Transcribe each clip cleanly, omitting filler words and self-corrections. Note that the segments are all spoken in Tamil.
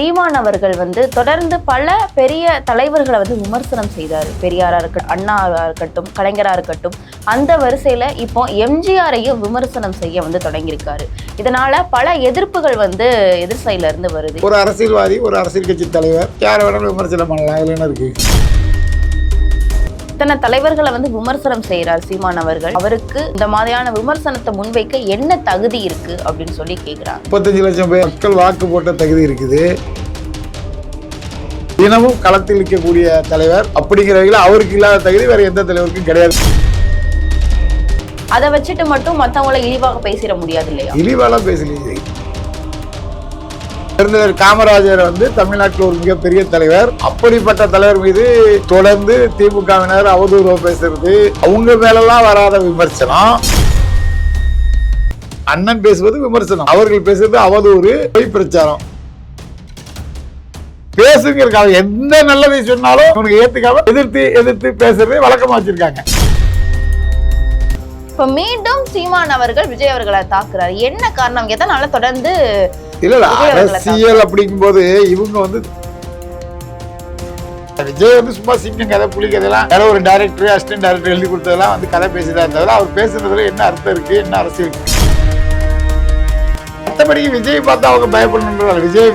சீமான் அவர்கள் தொடர்ந்து பல பெரிய தலைவர்களை விமர்சனம் செய்தார். பெரியாரா இருக்கட்டும், அண்ணாவா இருக்கட்டும், கலைஞரா இருக்கட்டும். அந்த வரிசையில இப்போ எம்ஜிஆரையும் விமர்சனம் செய்ய தொடங்கியிருக்காரு. இதனால பல எதிர்ப்புகள் எதிர் சைட்ல இருந்து வருது. ஒரு அரசியல்வாதி, ஒரு அரசியல் கட்சி தலைவர் யாரை வேணாலும் விமர்சனம் பண்ணலாம். இதுல என்ன இருக்கு? இத்தனை தலைவர்களை விமர்சனம் செய்யறார் சீமான் அவர்கள். அவருக்கு இந்த மாதிரியான விமர்சனத்தை முன்வைக்க என்ன தகுதி இருக்கு அப்படின்னு சொல்லி கேட்கிறாங்க. 35 லட்சம் பேர் மக்கள் வாக்கு போட்ட தகுதி இருக்குது. தினமும் களத்தில் நிற்கக்கூடிய தலைவர் அப்படிங்கிற வகையில் அவருக்கு இல்லாத தகுதி வேற எந்த தலைவருக்கும் கிடையாது. அதை வச்சுட்டு மட்டும் மற்றவங்களை இழிவாக பேசிட முடியாது இல்லையா? இழிவாலாம் பேசலையே. காமராஜர் தமிழ்நாட்டில் ஒரு மிகப்பெரிய தலைவர். அப்படிப்பட்ட தலைவர் மீது தொடர்ந்து திமுகவினர் அவதூறு பேசுறது, அவங்க மேலெல்லாம் வராத விமர்சனம். அண்ணன் பேசுவது விமர்சனம், அவர்கள் பேசுறது அவதூறு, பொய் பிரச்சாரம். பேசுங்கிறதுக்காக எந்த நல்லதை சொன்னாலும் அவனுக்கு ஏத்துக்காம எதிர்த்து பேசுறதே வழக்கமா வச்சிருக்காங்க. இப்ப மீண்டும் சீமான் அவர்கள் விஜய் அவர்களை தாக்குறாரு. என்ன காரணம்? எதனால தொடர்ந்து இல்ல அரசியல் அப்படிங்கும் போது இவங்க விஜய் சும்மா சிங்கம் கதை, புலி கதையெல்லாம் வேற ஒரு டைரக்டர், அசிஸ்டன்ட் டைரக்டர் எழுதி கொடுத்ததெல்லாம் கதை பேசிதான் இருந்தது. அவர் பேசுறதுல என்ன அர்த்தம் இருக்கு, என்ன அரசியல் இருக்கு? மற்றபடிக்கு விஜய் பார்த்து அவங்க பயப்படணும். விஜய்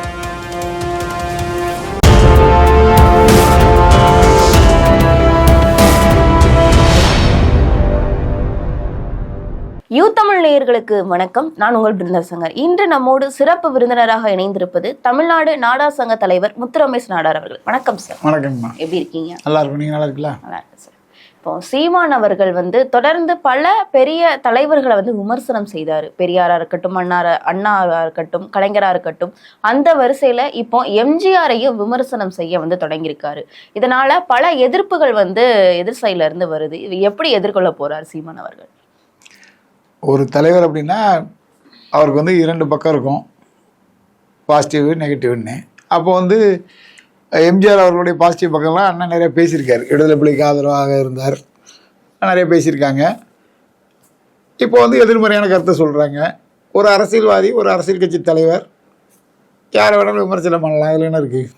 யூ தமிழ் நேயர்களுக்கு வணக்கம். நான் உங்கள் பிருந்தசங்கர். இன்று நம்மோடு சிறப்பு விருந்தினராக இணைந்திருப்பது தமிழ்நாடு நாடார் சங்க தலைவர் முத்து ரமேஷ் நாடார் அவர்கள். வணக்கம் சார். வணக்கம்மா. எப்படி இருக்கீங்க? நல்லா இருக்கும். நீங்க நல்லா இருக்கலாம்? நல்லா இருக்கு சார். இப்போ சீமான் அவர்கள் தொடர்ந்து பல பெரிய தலைவர்களை விமர்சனம் செய்தார். பெரியாரா இருக்கட்டும், அண்ணாவா இருக்கட்டும், கலைஞரா இருக்கட்டும். அந்த வரிசையில இப்போ எம்ஜிஆரையும் விமர்சனம் செய்ய தொடங்கியிருக்காரு. இதனால பல எதிர்ப்புகள் எதிர் சைட்ல இருந்து வருது. இது எப்படி எதிர்கொள்ள போறார் சீமான் அவர்கள்? ஒரு தலைவர் அப்படின்னா அவருக்கு 2 பக்கம் இருக்கும், பாசிட்டிவ் நெகட்டிவ்னு. அப்போ எம்ஜிஆர் அவர்களுடைய பாசிட்டிவ் பக்கம்லாம் அண்ணன் நிறைய பேசியிருக்காரு. விடுதலை புலிக்கு ஆதரவாக இருந்தார், நிறைய பேசியிருக்காங்க. இப்போ எதிர்மறையான கருத்தை சொல்கிறாங்க. ஒரு அரசியல்வாதி, ஒரு அரசியல் கட்சி தலைவர் யாரை வேணாலும் விமர்சனம் பண்ணலாம். இதில் என்ன இருக்குது?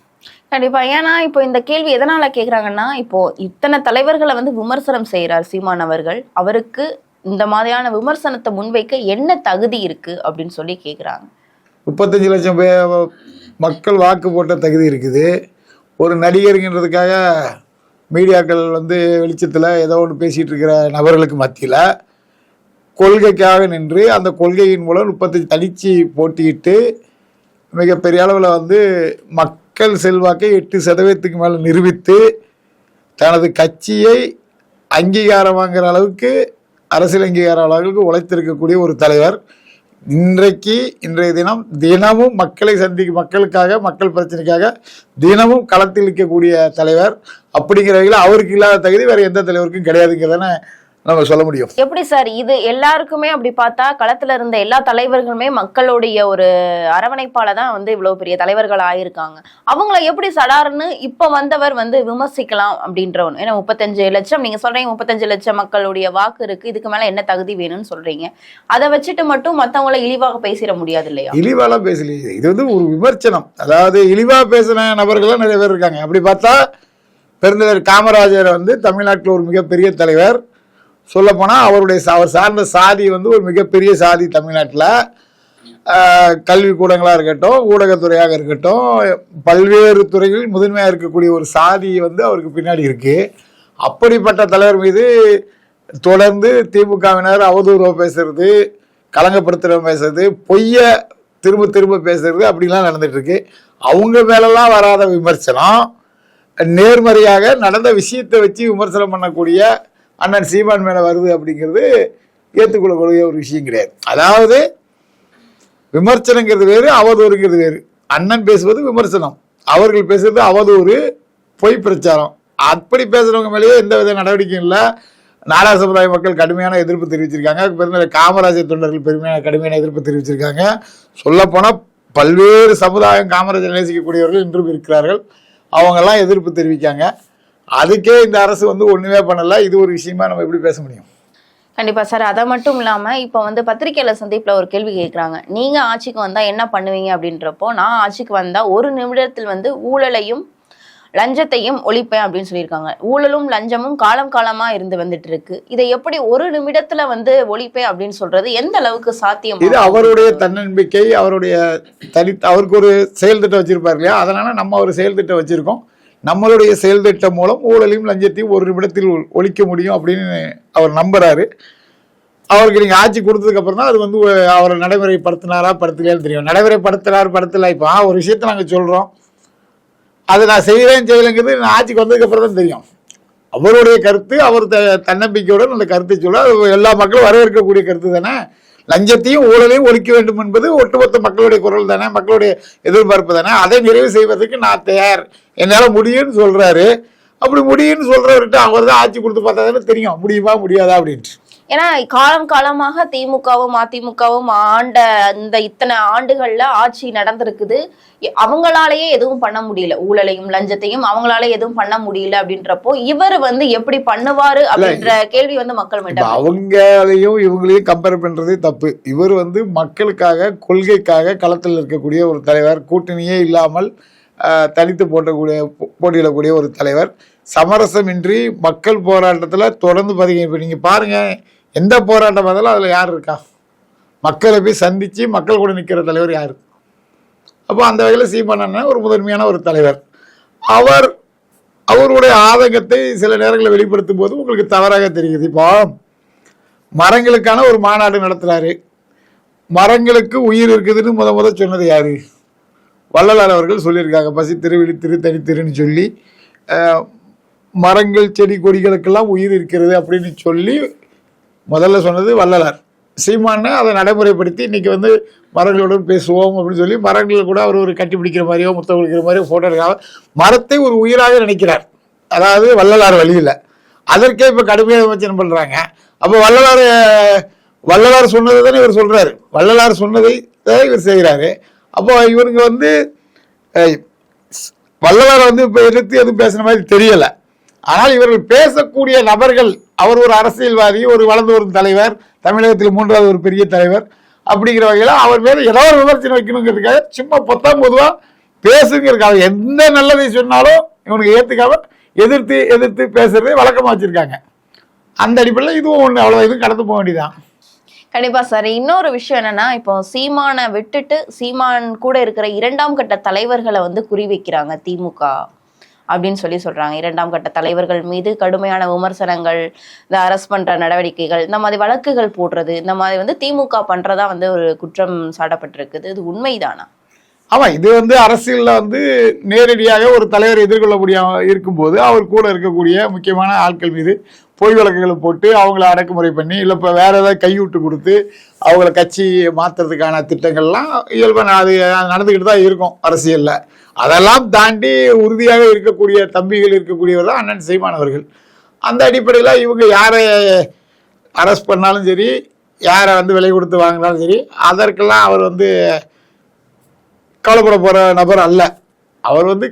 கண்டிப்பா. ஏன்னா இப்போ இந்த கேள்வி எதனால கேட்குறாங்கன்னா, இப்போ இத்தனை தலைவர்களை விமர்சனம் செய்கிறார் சீமான் அவர்கள். அவருக்கு இந்த மாதிரியான விமர்சனத்தை முன்வைக்க என்ன தகுதி இருக்கு அப்படின்னு சொல்லி கேட்குறாங்க. 35 லட்சம் பேர் மக்கள் வாக்கு போட்ட தகுதி இருக்குது. ஒரு நடிகருங்கிறதுக்காக மீடியாக்கள் வெளிச்சத்தில் ஏதோ ஒன்று பேசிகிட்டு இருக்கிற நபர்களுக்கு மத்தியில் கொள்கைக்காக நின்று அந்த கொள்கையின் மூலம் 35 தனிச்சு போட்டியிட்டு மிகப்பெரிய அளவில் மக்கள் செல்வாக்கை 8% மேலே நிரூபித்து தனது கட்சியை அங்கீகாரம் வாங்குகிற அளவுக்கு, அரசியல் அங்கீகார அளவுக்கு உழைத்திருக்கக்கூடிய ஒரு தலைவர். இன்றைய தினமும் மக்களை மக்களுக்காக, மக்கள் பிரச்சனைக்காக தினமும் களத்தில் நிற்கக்கூடிய தலைவர். அப்படிங்கிற வகையில் அவருக்கு இல்லாத தகுதி வேற எந்த தலைவருக்கும் கிடையாதுங்கிறதானே நம்ம சொல்ல முடியும். எப்படி சார் இது எல்லாருக்குமே அப்படி பார்த்தா, களத்துல இருந்த எல்லா தலைவர்களுமே மக்களுடைய ஒரு அரவணைப்பால தான் இவ்வளவு பெரிய தலைவர்கள் ஆயிருக்காங்க. அவங்கள எப்படி சடார்னு இப்ப வந்தவர் விமர்சிக்கலாம் அப்படின்ற ஒண்ணு? ஏன்னா 35 லட்சம் நீங்க சொல்றீங்க, 35 லட்சம் மக்களுடைய வாக்கு இருக்கு, இதுக்கு மேல என்ன தகுதி வேணும்னு சொல்றீங்க. அதை வச்சுட்டு மட்டும் மத்தவங்களை இழிவாக பேசிட முடியாது இல்லையா? இழிவாலாம் பேசலையே, இது ஒரு விமர்சனம். அதாவது இழிவா பேசின நபர்கள் நிறைய பேர் இருக்காங்க. அப்படி பார்த்தா பெருந்தலைவர் காமராஜர் தமிழ்நாட்டில் ஒரு மிகப்பெரிய தலைவர். சொல்லப்போனால் அவர் சார்ந்த சாதி ஒரு மிகப்பெரிய சாதி. தமிழ்நாட்டில் கல்விக்கூடங்களாக இருக்கட்டும், ஊடகத்துறையாக இருக்கட்டும், பல்வேறு துறைகளில் முதன்மையாக இருக்கக்கூடிய ஒரு சாதி அவருக்கு பின்னாடி இருக்குது. அப்படிப்பட்ட தலைவர் மீது தொடர்ந்து திமுகவினர் அவதூறு பேசுறது, களங்கப்படுத்துகிற பேசுறது, பொய்ய திரும்ப பேசுறது, அப்படிலாம் நடந்துட்டுருக்கு. அவங்க மேலெல்லாம் வராத விமர்சனம், நேர்மறையாக நடந்த விஷயத்தை வச்சு விமர்சனம் பண்ணக்கூடிய அண்ணன் சீமான் மேலே வருது அப்படிங்கிறது ஏற்றுக்கொள்ளக்கூடிய ஒரு விஷயம் கிடையாது. அதாவது விமர்சனங்கிறது வேறு, அவதூறுங்கிறது வேறு. அண்ணன் பேசுவது விமர்சனம், அவர்கள் பேசுறது அவதூறு, பொய் பிரச்சாரம். அப்படி பேசுகிறவங்க மேலேயே எந்த வித நடவடிக்கையும் இல்லை. நாடார் சமுதாய மக்கள் கடுமையான எதிர்ப்பு தெரிவிச்சிருக்காங்க. பெருந்தலைவர் காமராஜர் தொண்டர்கள் கடுமையான எதிர்ப்பு தெரிவிச்சிருக்காங்க. சொல்லப்போனால் பல்வேறு சமுதாயம் காமராஜர் நேசிக்கக்கூடியவர்கள் இன்றும் இருக்கிறார்கள். அவங்கெல்லாம் எதிர்ப்பு தெரிவிக்காங்க. அதுக்கே இந்த அரசு ஒண்ணுமே பண்ணல. இது ஒரு விஷயமா நம்ம எப்படி பேச முடியும்? கண்டிப்பா சார். அதை மட்டும் இல்லாம இப்ப வந்து பத்திரிகையாளர் சந்திப்புல ஒரு கேள்வி கேட்கிறாங்க. நீங்க ஆட்சிக்கு வந்தா என்ன பண்ணுவீங்க அப்படின்றப்போ, நான் ஆட்சிக்கு வந்தா ஒரு நிமிடத்தில் வந்து ஊழலையும் லஞ்சத்தையும் ஒழிப்பேன் அப்படின்னு சொல்லியிருக்காங்க. ஊழலும் லஞ்சமும் காலம் காலமா இருந்து வந்துட்டு இருக்கு. இதை எப்படி ஒரு நிமிடத்துல வந்து ஒழிப்பேன் அப்படின்னு சொல்றது எந்த அளவுக்கு சாத்தியம்? இது அவருடைய தன்னம்பிக்கை, அவருடைய அவருக்கு ஒரு செயல் திட்டம் வச்சிருப்பாரு இல்லையா, அதனால நம்ம ஒரு செயல் திட்டம் வச்சிருக்கோம். நம்மளுடைய செயல் திட்டம் மூலம் ஊழலையும் லஞ்சத்தையும் ஒரு நிமிடத்தில் ஒழிக்க முடியும் அப்படின்னு அவர் நம்புறாரு. அவருக்கு நீங்க ஆட்சி கொடுத்ததுக்கு அப்புறம் தான் அது வந்து அவரை நடைமுறைப்படுத்தினாரா படுத்தலையான்னு தெரியும். நடைமுறைப்படுத்தினார் படுத்தல. இப்போ ஒரு விஷயத்த நாங்க சொல்றோம், அதை நான் செய்யலைங்கிறது நான் ஆட்சிக்கு வந்ததுக்கு அப்புறம் தான் தெரியும். அவருடைய கருத்து, அவர் தன்னம்பிக்கையுடன் அந்த கருத்தை சொல்ல எல்லா மக்களும் வரவேற்கக்கூடிய கருத்து தானே. லஞ்சத்தையும் ஊழலையும் ஒழிக்க வேண்டும் என்பது ஒட்டுமொத்த மக்களுடைய குரல் தானே, மக்களுடைய எதிர்பார்ப்பு தானே. அதை நிறைவு செய்வதற்கு நான் தயார், என்னால் முடியும்னு சொல்றாரு. அப்படி முடியும்னு சொல்றவர்கிட்ட அவர் தான் ஆட்சி கொடுத்து பார்த்தா தானே தெரியும் முடியுமா முடியாதா அப்படின்ட்டு. ஏன்னா காலம் காலமாக திமுகவும் அதிமுகவும் ஆண்ட இந்த இத்தனை ஆண்டுகள்ல ஆட்சி நடந்திருக்குது. அவங்களாலேயே எதுவும் பண்ண முடியல, ஊழலையும் லஞ்சத்தையும் அவங்களால எதுவும் பண்ண முடியல அப்படின்றப்போ இவர் வந்து எப்படி பண்ணுவாரு அப்படின்ற கேள்வி வந்து மக்கள் மட்டும். அவங்களையும் இவங்களையும் கம்பேர் பண்றதே தப்பு. இவர் வந்து மக்களுக்காக கொள்கைக்காக களத்தில் இருக்கக்கூடிய ஒரு தலைவர், கூட்டணியே இல்லாமல் தனித்து போட்டியிடக்கூடிய ஒரு தலைவர், சமரசமின்றி மக்கள் போராட்டத்தில் தொடர்ந்து பாத்தீங்க. இப்போ நீங்க பாருங்க, எந்த போராட்டம் பார்த்தாலும் அதில் யார் இருக்கா? மக்களை போய் சந்திச்சு மக்கள் கூட நிற்கிற தலைவர் யாரு? அப்போ அந்த வகையில் சீமான் ஒரு முதன்மையான ஒரு தலைவர். அவருடைய ஆதங்கத்தை சில நேரங்களில் வெளிப்படுத்தும் போது உங்களுக்கு தவறாக தெரியுது. இப்போ மரங்களுக்கான ஒரு மாநாடு நடத்துறாரு. மரங்களுக்கு உயிர் இருக்குதுன்னு முத சொன்னது யாரு? வள்ளலார் அவர்கள் சொல்லியிருக்காங்க. பசி திரு, விழித்திரு, தனித்திருன்னு சொல்லி மரங்கள் செடி கொடிகளுக்கெல்லாம் உயிர் இருக்கிறது அப்படின்னு சொல்லி முதல்ல சொன்னது வள்ளலார். சீமான்னு அதை நடைமுறைப்படுத்தி இன்னைக்கு வந்து மரங்களுடன் பேசுவோம் அப்படின்னு சொல்லி மரங்கள் கூட அவர் ஒரு கட்டி பிடிக்கிற மாதிரியோ முத்த பிடிக்கிற மாதிரியோ போட்டோ எடுக்காம மரத்தை ஒரு உயிராக நினைக்கிறார். அதாவது வள்ளலார் வழியில். அதற்கே இப்போ கடுமையாக விமர்சனம் பண்ணுறாங்க. அப்போ வள்ளலார் சொன்னதை தானே இவர் சொல்றாரு. வள்ளலார் சொன்னதை தான் இவர் செய்கிறாரு. அப்போ இவருங்க வந்து வள்ளலார் வந்து இப்போ எதிர்த்து எதுவும் பேசுன மாதிரி தெரியல. ஆனால் இவர்கள் பேசக்கூடிய நபர்கள், அவர் ஒரு அரசியல்வாதி, ஒரு வளர்ந்து வரும் தலைவர், தமிழகத்தில் 3வது ஒரு பெரிய தலைவர் அப்படிங்கிற வகையில் அவர் மேலே ஏதோ ஒரு விமர்சனம் வைக்கணுங்கிறதுக்காக சும்மா பொதுவாக பேசுங்கிறதுக்காக எந்த நல்லதை சொன்னாலும் இவனுக்கு ஏற்றுக்காம எதிர்த்து பேசுறதே வழக்கமாக வச்சிருக்காங்க. அந்த அடிப்படையில் இதுவும் ஒன்று, அவ்வளோ இதுவும் கடந்து போக வேண்டியதான். கண்டிப்பா சார். இன்னொரு விஷயம் என்னன்னா, இப்போ சீமானை விட்டுட்டு சீமான் கூட இருக்கிற 2ஆம் கட்ட தலைவர்களை வந்து குறிவைக்கிறாங்க திமுக அப்படின்னு சொல்றாங்க. 2ஆம் கட்ட தலைவர்கள் மீது கடுமையான விமர்சனங்கள், இந்த அரெஸ்ட் பண்ற நடவடிக்கைகள், இந்த மாதிரி வழக்குகள் போடுறது, இந்த மாதிரி வந்து திமுக பண்றதா வந்து ஒரு குற்றம் சாட்டப்பட்டிருக்குது. இது உண்மைதானா? ஆமா, இது வந்து அரசியல்ல வந்து நேரடியாக ஒரு தலைவர் எதிர்கொள்ள முடியாம இருக்கும்போது அவர் கூட இருக்கக்கூடிய முக்கியமான ஆட்கள் மீது பொய் வழக்குகளை போட்டு அவங்கள அடக்குமுறை பண்ணி, இல்லை இப்போ வேற ஏதாவது கைவிட்டு கொடுத்து அவங்கள கட்சி மாத்துறதுக்கான திட்டங்கள்லாம் இயல்பான அது நடந்துக்கிட்டு தான் இருக்கும் அரசியல்ல. அதெல்லாம் தாண்டி உறுதியாக இருக்கக்கூடிய தம்பிகள் இருக்கக்கூடியவர் தான் அண்ணன் சீமான் அவர்கள். அந்த அடிப்படையில் இவங்க யாரை அரெஸ்ட் பண்ணாலும் சரி, யாரை வந்து விலை கொடுத்து வாங்கினாலும் சரி, அதற்கெல்லாம் அவர் வந்து கவலைப்பட போற நபர் அல்ல. அவர் வந்து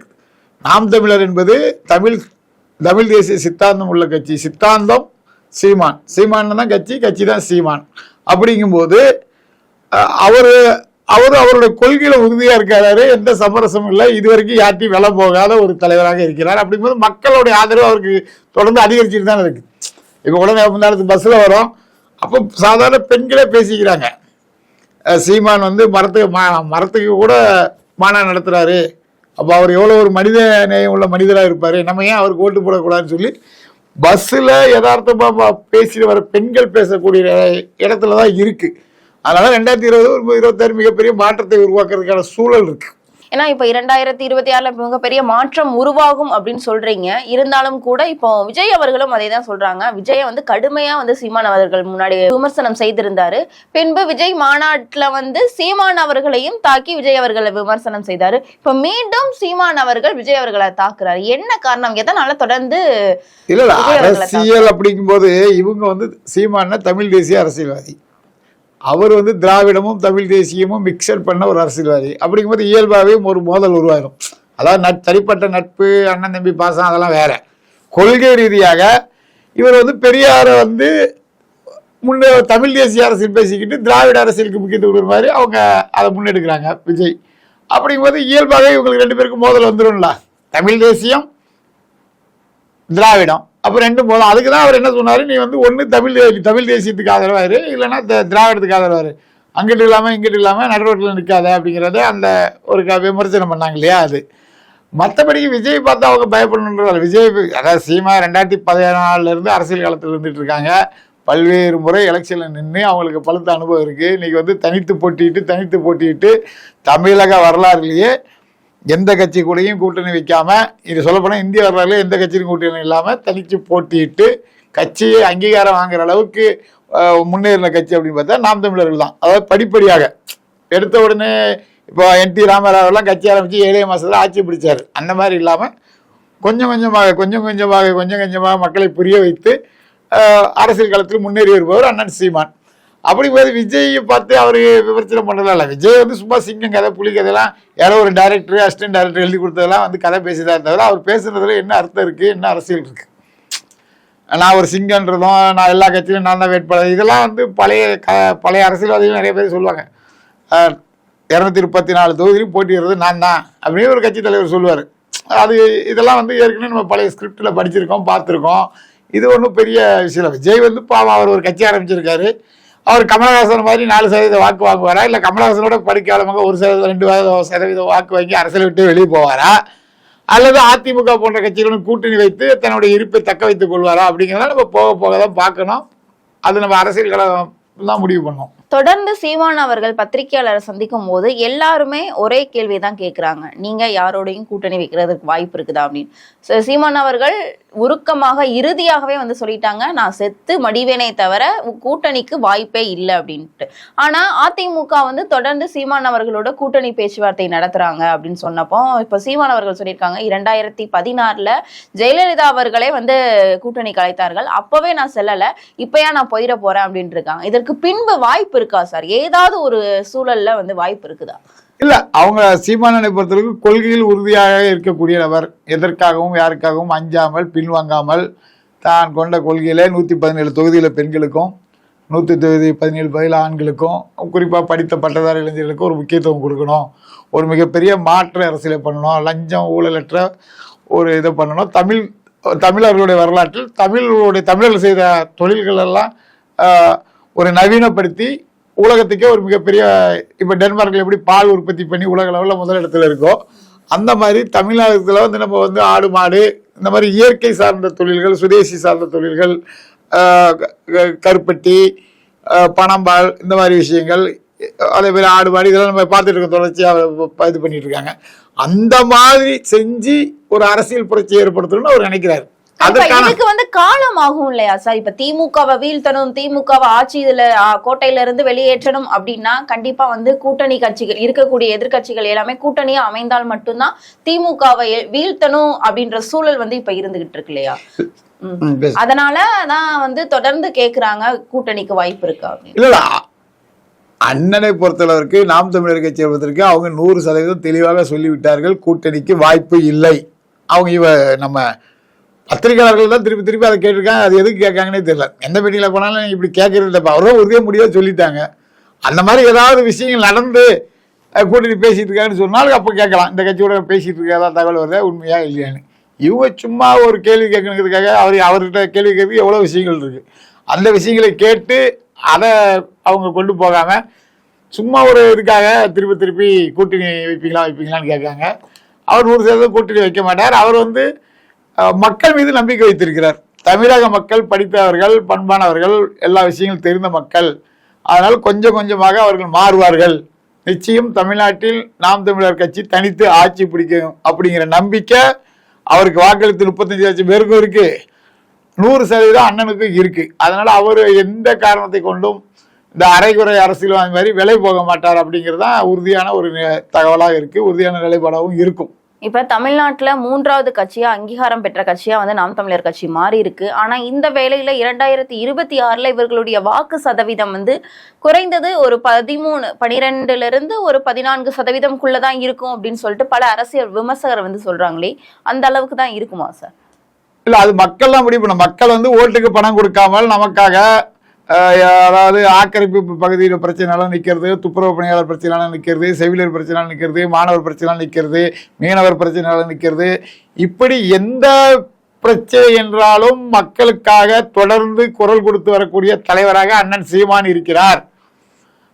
நாம் தமிழர் என்பது தமிழ் தேசிய சித்தாந்தம் உள்ள கட்சி. சித்தாந்தம் சீமான் தான் கட்சி தான் சீமான். அப்படிங்கும்போது அவருடைய கொள்கையில உறுதியா இருக்காரு. எந்த சமரசமும் இல்லை. இதுவரைக்கும் யார்ட்டையும் விலை போகாத ஒரு தலைவராக இருக்கிறார். அப்படிங்கும்போது மக்களுடைய ஆதரவு அவருக்கு தொடர்ந்து அதிகரிச்சுட்டு தான் இருக்கு. இப்போ கூட முந்தானத்து பஸ்ல வரும், அப்போ சாதாரண பெண்களே பேசிக்கிறாங்க, சீமான் வந்து மரத்துக்கு கூட மாநாடு நடத்துறாரு, அப்போ அவர் எவ்வளோ ஒரு மனித நேயம் உள்ள மனிதராக இருப்பார், நம்ம ஏன் அவருக்கு ஓட்டு போடக்கூடாதுன்னு சொல்லி பஸ்ஸில் யதார்த்தமாக பேசிட்டு வர பெண்கள் பேசக்கூடிய இடத்துல தான் இருக்குது. அதனால 2020 26 மிகப்பெரிய மாற்றத்தை உருவாக்குறதுக்கான சூழல் இருக்கு. ஏன்னா இப்போ 2026 மிகப்பெரிய மாற்றம் உருவாகும் அப்படின்னு சொல்றீங்க. இருந்தாலும் கூட இப்போ விஜய் அவர்களும் அதே தான் சொல்றாங்க. விஜய் வந்து கடுமையா வந்து சீமான் அவர்கள் முன்னாடி விமர்சனம் செய்திருந்தாரு. பின்பு விஜய் மாநாட்டுல வந்து சீமான் அவர்களையும் தாக்கி விஜய் அவர்களை விமர்சனம் செய்தாரு. இப்ப மீண்டும் சீமான் அவர்கள் விஜய் அவர்களை தாக்குறாரு. என்ன காரணம்? எதனால தொடர்ந்து இல்ல அரசியல் அப்படிங்கும் போது இவங்க வந்து சீமான தமிழ் தேசிய அரசியல்வாதி, அவர் வந்து திராவிடமும் தமிழ் தேசியமும் மிக்சர் பண்ண ஒரு அரசியல்வாதி. அப்படிங்கும்போது இயல்பாகவே ஒரு மோதல் உருவாயிடும். அதாவது தனிப்பட்ட நட்பு, அண்ணன் தம்பி பாசம், அதெல்லாம் வேற. கொள்கை ரீதியாக இவர் வந்து பெரியாரை வந்து முன்னே தமிழ் தேசிய அரசியல் பேசிக்கிட்டு திராவிட அரசியலுக்கு முக்கியத்துவம் கொடுக்குற மாதிரி அவங்க அதை முன்னெடுக்கிறாங்க விஜய். அப்படிங்கும்போது இயல்பாக இவங்களுக்கு 2 பேருக்கும் மோதல் வந்துடும்ல. தமிழ் தேசியம் திராவிடம் அப்போ 2 மோதல். அதுக்கு தான் அவர் என்ன சொன்னார், நீ வந்து ஒன்று தமிழ் தேசியத்துக்கு ஆதரவாரு, இல்லைன்னா திராவிடத்துக்கு ஆதரவாரு, அங்கிட்டு இல்லாமல் இங்கிட்டு இல்லாமல் நடுரோட்டில் நிற்காத அப்படிங்கிறத அந்த ஒரு விமர்சனம் பண்ணாங்க இல்லையா. அது மற்றபடிக்கு விஜய் பார்த்து அவங்க பயப்படணுன்றாங்க. விஜய் அதாவது சீமா 2014 அரசியல் காலத்தில் இருந்துட்டு இருக்காங்க. பல்வேறு முறை எலெக்ஷனில் நின்று அவங்களுக்கு பழுத்த அனுபவம் இருக்குது. இன்றைக்கி வந்து தனித்து போட்டியிட்டு தமிழக வரலாறுலேயே எந்த கட்சி கூடயும் கூட்டணி வைக்காமல், இது சொல்லப்போனால் இந்திய வரலாறுலேயே எந்த கட்சியும் கூட்டணி இல்லாமல் தனித்து போட்டியிட்டு கட்சியை அங்கீகாரம் வாங்குற அளவுக்கு முன்னேறின கட்சி அப்படின்னு பார்த்தா நாம் தமிழர்கள் தான். அதாவது படிப்படியாக எடுத்த உடனே இப்போ NT ராமராவெல்லாம் கட்சி ஆரம்பித்து 7 மாதத்தில் ஆட்சி பிடிச்சார். அந்த மாதிரி இல்லாமல் கொஞ்சம் கொஞ்சமாக மக்களை புரிய வைத்து அரசியல் களத்தில் முன்னேறி வருபவர் அண்ணன் சீமான். அப்படிங்கும்போது விஜயை பார்த்து அவர் விமர்சனம் பண்ணலாம் இல்லை. விஜய் வந்து சும்மா சிங்கம் கதை புலி கதையெல்லாம் யாரோ ஒரு டைரக்டர் அசிஸ்டன்ட் டைரக்டர் எழுதி கொடுத்ததெல்லாம் வந்து கதை பேசிதான் தவிர அவர் பேசுனதுல என்ன அர்த்தம் இருக்குது, என்ன அரசியல் இருக்குது. நான் ஒரு சிங்கன்றதும் நான் எல்லா கட்சியிலும் நான் தான் வேட்பாளர், இதெல்லாம் வந்து பழைய அரசியல்வாதிகள் நிறைய பேர் சொல்லுவாங்க. 234 தொகுதியிலும் போட்டிடுறது நான் தான் அப்படின்னு ஒரு கட்சி தலைவர் சொல்லுவார். அது இதெல்லாம் வந்து ஏற்கனவே நம்ம பழைய ஸ்கிரிப்டில் படிச்சிருக்கோம், பார்த்துருக்கோம். இது ஒன்றும் பெரிய விஷயம். விஜய் வந்து பாவம் அவர் ஒரு கட்சி ஆரம்பிச்சிருக்காரு. அவர் கமலஹாசன் மாதிரி 4% வாக்கு வாங்குவாரா, இல்லை கமலஹாசனோட படிக்காலமாக 1%, 2% வாக்கு வாங்கி அரசியலை விட்டு வெளியே போவாரா, அல்லது அதிமுக போன்ற கட்சிகளுடன் கூட்டணி வைத்து தன்னுடைய இருப்பை தக்க வைத்துக் கொள்வாரா அப்படிங்கிறத நம்ம போக தான் பார்க்கணும். அது நம்ம அரசியல் களம் தான் முடிவு பண்ணோம். தொடர்ந்து சீமான் அவர்கள் பத்திரிகையாளரை சந்திக்கும் போது எல்லாருமே ஒரே கேள்வி தான் கேட்குறாங்க, நீங்க யாரோடையும் கூட்டணி வைக்கிறதுக்கு வாய்ப்பு இருக்குதா அப்படின்னு. சீமான் அவர்கள் உருக்கமாக இறுதியாகவே வந்து சொல்லிட்டாங்க, நான் செத்து மடிவேனே தவிர கூட்டணிக்கு வாய்ப்பே இல்லை அப்படின்ட்டு. ஆனா அதிமுக வந்து தொடர்ந்து சீமான் அவர்களோட கூட்டணி பேச்சுவார்த்தை நடத்துறாங்க அப்படின்னு சொன்னப்போ இப்ப சீமான் அவர்கள் சொல்லியிருக்காங்க, 2016 ஜெயலலிதா அவர்களே வந்து கூட்டணி கலைத்தார்கள், அப்பவே நான் செல்லல, இப்பயா நான் போயிட போறேன் அப்படின்னு இருக்காங்க. இதற்கு பின்பு வாய்ப்பு இருக்கா சார்? ஏதாவது ஒரு சூழல்ல வந்து வாய்ப்பு இருக்குதா? இல்ல, அவங்க சீமானனை பொறுத்தளவுக்கு கொள்கையில் உறுதியாக இருக்கக்கூடிய நபர். எதற்காகவும் யாருக்காகவும் அஞ்சாமல் பின்வாங்காமல் தான் கொண்ட கொள்கையில 117 தொகுதியில பெண்களுக்கும் 117 பதில் ஆண்களுக்கும், குறிப்பா படித்த பட்டதாரி இளைஞர்களுக்கும் ஒரு முக்கியத்துவம் கொடுக்கணும், ஒரு மிகப்பெரிய மாற்று அரசியலை பண்ணணும், லஞ்சம் ஊழலற்ற ஒரு இதை பண்ணணும், தமிழர்களுடைய வரலாற்றில் தமிழர்கள் செய்த தொழில்கள் எல்லாம் ஒரு நவீனப்படுத்தி உலகத்துக்கே ஒரு மிகப்பெரிய, இப்போ டென்மார்க்கில் எப்படி பால் உற்பத்தி பண்ணி உலக அளவில் முதலிடத்தில் இருக்கோ அந்த மாதிரி தமிழ்நாட்டில் வந்து நம்ம வந்து ஆடு மாடு இந்த மாதிரி இயற்கை சார்ந்த தொழில்கள், சுதேசி சார்ந்த தொழில்கள், கருப்பட்டி, பனம்பால், இந்த மாதிரி விஷயங்கள், அதே மாதிரி ஆடு மாடு, இதெல்லாம் நம்ம பார்த்துட்டு இருக்க தொடர்ச்சியாக இது பண்ணிட்டு இருக்காங்க. அந்த மாதிரி செஞ்சு ஒரு அரசியல் புரட்சி ஏற்படுத்தணும்னு அவர் நினைக்கிறார். இதுக்கு வந்து காலம் ஆகும் இல்லையா சார்? இப்ப திமுகவை வீழ்த்தணும், திமுகவை ஆட்சி கோட்டையில இருந்து வெளியேற்றணும் அப்படின்னா கண்டிப்பா வந்து கூட்டணி கட்சிகள், இருக்கக்கூடிய எதிர்கட்சிகள் எல்லாமே கூட்டணியா அமைந்தால் மட்டும்தான் திமுகவை வீழ்த்தணும் அப்படின்ற சூழல் வந்து இப்ப இருந்துகிட்டு இருக்கு இல்லையா? அதனாலதான் வந்து தொடர்ந்து கேக்குறாங்க, கூட்டணிக்கு வாய்ப்பு இருக்கா அப்படின்னு. இல்ல, அண்ணனை பொறுத்தளவிற்கு நாம் தமிழர் கட்சி என்பதற்கு அவங்க 100% தெளிவாக சொல்லிவிட்டார்கள், கூட்டணிக்கு வாய்ப்பு இல்லை. அவங்க நம்ம பத்திரிகையாளர்கள் தான் திருப்பி அதை கேட்டிருக்காங்க. அது எதுக்கு கேட்காங்கன்னே தெரியல. எந்த மீட்டிங்கில் போனாலும் நீங்கள் இப்படி கேட்கறது இல்லைப்பா, அவரும் உறுதியாக முடியாது சொல்லிட்டாங்க. அந்த மாதிரி ஏதாவது விஷயங்கள் நடந்து கூட்டணி பேசிட்டு இருக்காங்கன்னு சொன்னாலும் அப்போ கேட்கலாம், இந்த கட்சியோட பேசிட்டு இருக்காதா, தகவல் வருதா, உண்மையா இல்லையான்னு. இவங்க சும்மா ஒரு கேள்வி கேட்கணுங்கிறதுக்காக அவர்கிட்ட கேள்வி கேட்க எவ்வளோ விஷயங்கள் இருக்குது. அந்த விஷயங்களை கேட்டு அதை அவங்க கொண்டு போகாமல் சும்மா ஒரு இதுக்காக திருப்பி கூட்டணி வைப்பீங்களான்னு கேட்காங்க. அவர் 100% கூட்டணி வைக்க மாட்டார். அவர் வந்து மக்கள் மீது நம்பிக்கை வைத்திருக்கிறார். தமிழக மக்கள் படித்தவர்கள், பண்பானவர்கள், எல்லா விஷயங்களும் தெரிந்த மக்கள். அதனால் கொஞ்சமாக அவர்கள் மாறுவார்கள். நிச்சயம் தமிழ்நாட்டில் நாம் தமிழர் கட்சி தனித்து ஆட்சி பிடிக்கும் அப்படிங்கிற நம்பிக்கை அவருக்கு வாக்களித்து 35 லட்சம் பேருக்கும் இருக்கு, 100% அண்ணனுக்கும் இருக்கு. அதனால அவர் எந்த காரணத்தை கொண்டும் இந்த அரைகுறை அரசியல் அந்த மாதிரி விலை போக மாட்டார் அப்படிங்கிறது தான் உறுதியான ஒரு தகவலாக இருக்கு, உறுதியான நிலைப்பாடாகவும் இருக்கும். இப்ப தமிழ்நாட்டுல 3வது கட்சியா அங்கீகாரம் பெற்ற கட்சியா வந்து நாம் தமிழர் கட்சி மாறி இருக்கு. ஆனா இந்த வேளையில 2026 இவர்களுடைய வாக்கு சதவீதம் வந்து குறைந்தது ஒரு 12 இருந்து ஒரு 14% இருக்கும் அப்படின்னு சொல்லிட்டு பல அரசியல் விமர்சகர் வந்து சொல்றாங்களே, அந்த அளவுக்கு தான் இருக்குமா சார்? இல்ல, அது மக்கள் தான் முடிவு பண்ணணும். மக்கள் வந்து ஓட்டுக்கு பணம் கொடுக்காமல் நமக்காக அதாவது ஆக்கிரமிப்பு பகுதியில் பிரச்சனைலாம் நிற்கிறது, துப்புரவு பணியாளர் பிரச்சனைலாம் நிற்கிறது, செவிலியர் பிரச்சனைலாம் நிற்கிறது, மாணவர் பிரச்சனைலாம் நிற்கிறது, மீனவர் பிரச்சனைலாம் நிற்கிறது. இப்படி எந்த பிரச்சனை என்றாலும் மக்களுக்காக தொடர்ந்து குரல் கொடுத்து வரக்கூடிய தலைவராக அண்ணன் சீமான் இருக்கிறார்.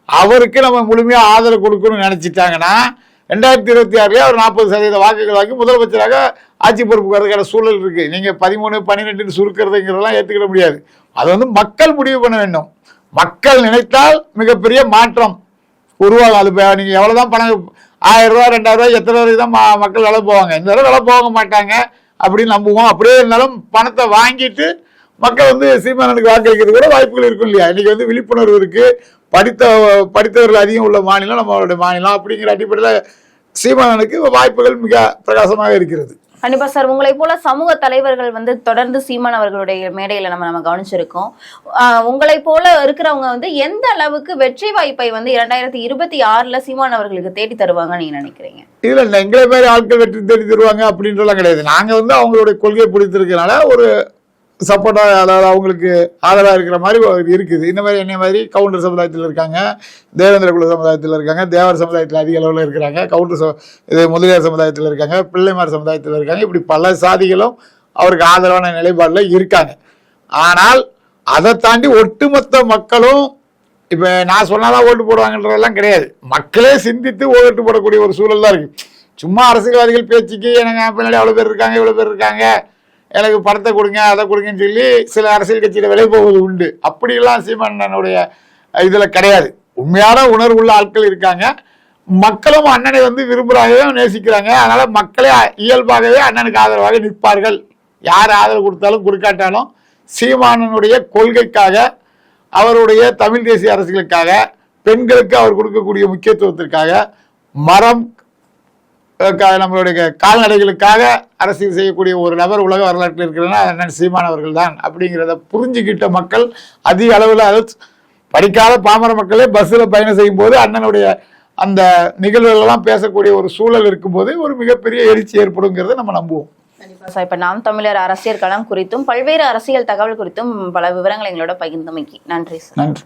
அவருக்கு நம்ம முழுமையா ஆதரவு கொடுக்கணும்னு நினைச்சிட்டாங்கன்னா 2026 அவர் 40% வாக்குகள் வாங்கி முதலமைச்சராக ஆட்சி பொறுப்பு வரதுக்கான சூழல் இருக்கு. நீங்க 13, 12 சுருக்கிறதுங்கிறதெல்லாம் ஏற்றுக்கிட முடியாது. அது வந்து மக்கள் முடிவு பண்ண வேண்டும். மக்கள் நினைத்தால் மிகப்பெரிய மாற்றம் உருவாகும். அது நீங்க எவ்வளவுதான் பணம் 1000 ரூபா 2000 ரூபாய் எத்தனை வரைக்கும் தான் மக்கள் வேலை போவாங்க. இந்த தடவை வேலை போக மாட்டாங்க அப்படின்னு நம்புவோம். அப்படியே இருந்தாலும் பணத்தை வாங்கிட்டு மக்கள் வந்து சீமானனுக்கு வாக்களிக்கிறது கூட வாய்ப்புகள் இருக்கும் இல்லையா? இன்னைக்கு வந்து விழிப்புணர்வு இருக்கு. படித்தவர்கள் அதிகம் உள்ள மாநிலம் நம்மளுடைய மாநிலம். அப்படிங்கிற அடிப்படையில் சீமானனுக்கு வாய்ப்புகள் மிக பிரகாசமாக இருக்கிறது. கண்டிப்பா சார். உங்களை போல சமூக தலைவர்கள் வந்து தொடர்ந்து சீமான் அவர்களுடைய மேடையில நம்ம கவனிச்சிருக்கோம். உங்களை போல இருக்கிறவங்க வந்து எந்த அளவுக்கு வெற்றி வாய்ப்பை வந்து 2026 சீமான் அவர்களுக்கு தேடி தருவாங்க நீங்க நினைக்கிறீங்க? இல்ல எங்களை மாதிரி ஆட்கள் வெற்றி தேடி தருவாங்க அப்படின்றலாம் கிடையாது. நாங்க வந்து அவங்களுடைய கொள்கை பிடித்திருக்கனால ஒரு சப்போர்ட்டா, அதாவது அவங்களுக்கு ஆதரவாக இருக்கிற மாதிரி இருக்குது. இந்த மாதிரி என்ன மாதிரி கவுண்டர் சமுதாயத்தில் இருக்காங்க, தேவேந்திர குல சமுதாயத்தில் இருக்காங்க, தேவர் சமுதாயத்தில் அதிக அளவில் இருக்கிறாங்க, இது முதலியார் சமுதாயத்தில் இருக்காங்க, பிள்ளைமார் சமுதாயத்தில் இருக்காங்க. இப்படி பல சாதிகளும் அவருக்கு ஆதரவான நிலைப்பாடில் இருக்காங்க. ஆனால் அதை தாண்டி ஒட்டுமொத்த மக்களும் இப்போ நான் சொன்னாதான் ஓட்டு போடுவாங்கன்றதெல்லாம் கிடையாது. மக்களே சிந்தித்து ஓட்டு போடக்கூடிய ஒரு சூழல் தான் இருக்கு. சும்மா அரசியல்வாதிகள் பேச்சுக்கு எனக்கு பின்னாடி அவ்வளோ பேர் இருக்காங்க, இவ்வளோ பேர் இருக்காங்க, எனக்கு பணத்தை கொடுங்க அதை கொடுங்கன்னு சொல்லி சில அரசியல் கட்சியில விலை போவது உண்டு. அப்படியெல்லாம் சீமானனுடைய இதுல கிடையாது. உண்மையான உணர்வு உள்ள ஆட்கள் இருக்காங்க. மக்களும் அண்ணனை வந்து விரும்புறாங்க, நேசிக்கிறாங்க. அதனால மக்களே இயல்பாகவே அண்ணனுக்கு ஆதரவாக நிற்பார்கள். யார் ஆதரவு கொடுத்தாலும் கொடுக்காட்டாலும் சீமானனுடைய கொள்கைக்காக, அவருடைய தமிழ் தேசிய அரசியலுக்காக, பெண்களுக்கு அவர் கொடுக்கக்கூடிய முக்கியத்துவத்திற்காக, மரம் நம்மளுடைய கால்நடைகளுக்காக அரசியல் செய்யக்கூடிய ஒரு நபர் உலக வரலாற்றில் இருக்கிறன்னா அண்ணன் சீமான் அவர்கள் தான். அப்படிங்கிறத புரிஞ்சுக்கிட்ட மக்கள் அதிக அளவில், அதாவது படிக்காத பாமர மக்களே பஸ்ஸில் பயணம் செய்யும் போது அண்ணனுடைய அந்த நிகழ்வுகளெல்லாம் பேசக்கூடிய ஒரு சூழல் இருக்கும்போது ஒரு மிகப்பெரிய எழுச்சி ஏற்படுங்கிறத நம்ம நம்புவோம். இப்ப நாம் தமிழர் அரசியல் களம் குறித்தும் பல்வேறு அரசியல் தகவல் குறித்தும் பல விவரங்களை எங்களோட பகிர்ந்தமைக்கு நன்றி சார். நன்றி.